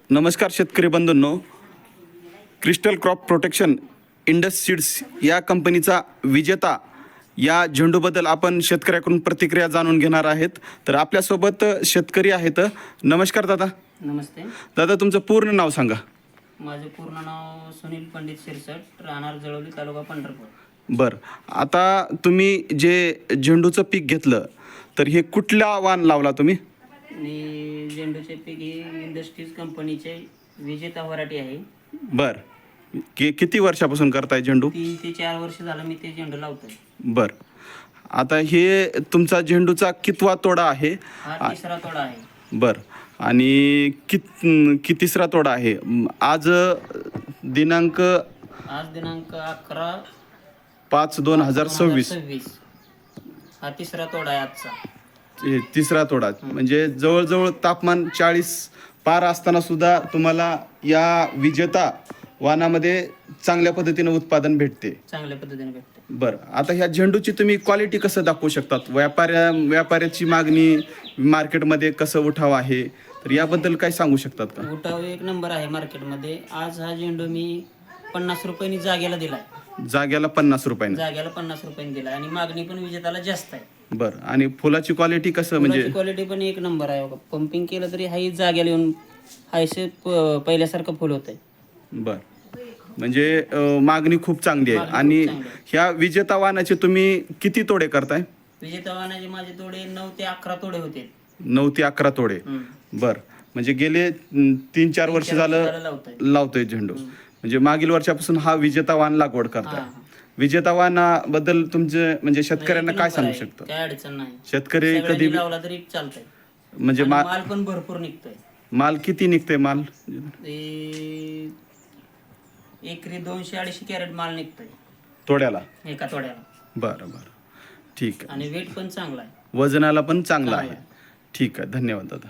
नमस्कार शेतकरी बंधूंनो, Crystal Crop Protection Indus seeds या कंपनीचा विजेता या झेंडूबद्दल आपण शेतकऱ्याकडून प्रतिक्रिया जाणून घेणार आहेत. तर आपल्यासोबत शेतकरी आहेत. नमस्कार दादा. नमस्ते. दादा, तुमचं पूर्ण नाव सांगा. माझे पूर्ण नाव सुनील पंडित शिरसट, राहणार जळवली, तालुका पंढरपूर. बरं, आता तुम्ही जे झेंडूचं पीक घेतलं तर हे कुठला वाण लावला तुम्ही? आणि झेंडूचे पीक ही इंडस्ट्रीज कंपनीचे विजेता व्हरायटी आहे. बरं, किती वर्षापासून करताय झेंडू? 3 ते 4 वर्ष झालं मी ते झेंडू लावतोय. बरं, आता हे तुमचा झेंडूचा कितवा तोडा आहे? हा 3रा तोडा आहे. बरं, आणि कितीसरा तोडा आहे आज? दिनांक आज दिनांक 11/5/2026. हा 3रा तोडा आहे आजचा. तिसरा तोडा म्हणजे जवळजवळ तापमान 40 पार असताना सुद्धा तुम्हाला या विजेता वाणामध्ये चांगल्या पद्धतीने उत्पादन भेटते. चांगल्या पद्धतीने भेटते. बरं, आता ह्या झेंडूची तुम्ही क्वालिटी कसं दाखवू शकतात? व्यापाऱ्याची मागणी मार्केटमध्ये कसं उठाव आहे, तर याबद्दल काय सांगू शकतात का? उठाव 1 नंबर आहे मार्केटमध्ये. आज हा झेंडू मी 50 रुपयांनी जागेला दिलाय. जाग्याला 50 रुपयांनी? जागेला 50 रुपयांनी दिलाय आणि मागणी पण विजेताला जास्त आहे. बरं, आणि फुलाची क्वालिटी कसं म्हणजे? क्वालिटी पण 1 नंबर आहे. पंपिंग केलं तरी हाही जाग्याला येऊन हायसे पहिल्यासारखं फुल होत आहे. बरं, म्हणजे मागणी खूप चांगली आहे. आणि ह्या विजेता वाणाचे तुम्ही किती तोडे करताय? विजेता वाणाचे माझे तोडे 9 ते 11 तोडे होते. 9 ते 11 तोडे. बरं, म्हणजे गेले 3-4 वर्ष झालं लावतोय झेंडू. म्हणजे मागील वर्षापासून हा विजेता वाण लागवड करताय. विजेता वाणाबद्दल तुमचे म्हणजे शेतकऱ्यांना काय सांगू शकतो? काय अडचण नाही. शेतकरी कधी लावला तरी चालतंय. म्हणजे माल पण भरपूर निघतोय. माल किती निघतोय? माल एकरी 200-250 कॅरेट माल निघतोय तोड्याला, एका तोड्याला. बरं बरं, ठीक आहे. आणि वेट पण चांगला आहे. वजनाला पण चांगला आहे. ठीक आहे, धन्यवाद दादा.